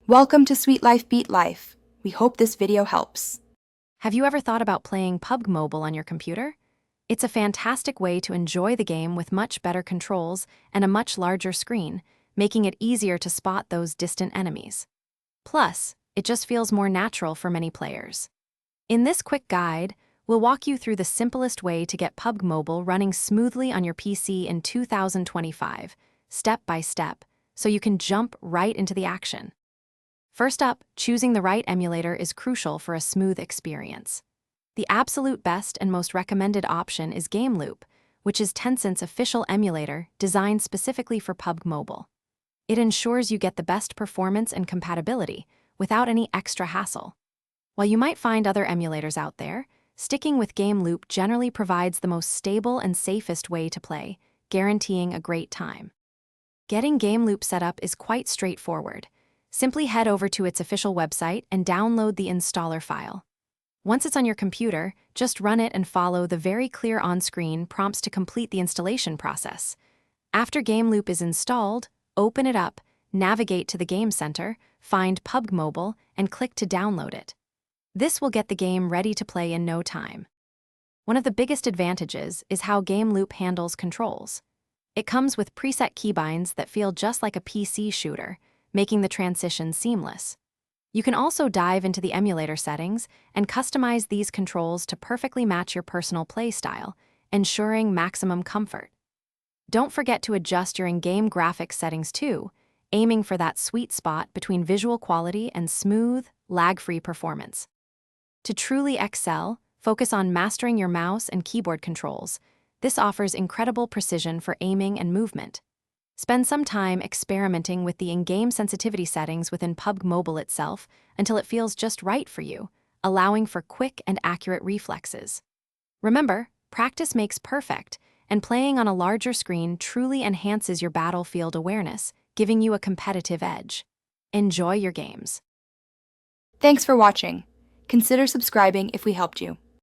Welcome to Sweet Life Beat Life. We hope this video helps. Have you ever thought about playing PUBG Mobile on your computer? It's a fantastic way to enjoy the game with much better controls and a much larger screen, making it easier to spot those distant enemies. Plus, it just feels more natural for many players. In this quick guide, we'll walk you through the simplest way to get PUBG Mobile running smoothly on your PC in 2025, step by step, so you can jump right into the action. First up, choosing the right emulator is crucial for a smooth experience. The absolute best and most recommended option is GameLoop, which is Tencent's official emulator designed specifically for PUBG Mobile. It ensures you get the best performance and compatibility without any extra hassle. While you might find other emulators out there, sticking with GameLoop generally provides the most stable and safest way to play, guaranteeing a great time. Getting GameLoop set up is quite straightforward. Simply head over to its official website and download the installer file. Once it's on your computer, just run it and follow the very clear on-screen prompts to complete the installation process. After GameLoop is installed, open it up, navigate to the Game Center, find PUBG Mobile, and click to download it. This will get the game ready to play in no time. One of the biggest advantages is how GameLoop handles controls. It comes with preset keybinds that feel just like a PC shooter, making the transition seamless. You can also dive into the emulator settings and customize these controls to perfectly match your personal play style, ensuring maximum comfort. Don't forget to adjust your in-game graphics settings too, aiming for that sweet spot between visual quality and smooth, lag-free performance. To truly excel, focus on mastering your mouse and keyboard controls. This offers incredible precision for aiming and movement. Spend some time experimenting with the in-game sensitivity settings within PUBG Mobile itself until it feels just right for you, allowing for quick and accurate reflexes. Remember, practice makes perfect, and playing on a larger screen truly enhances your battlefield awareness, giving you a competitive edge. Enjoy your games. Thanks for watching. Consider subscribing if we helped you.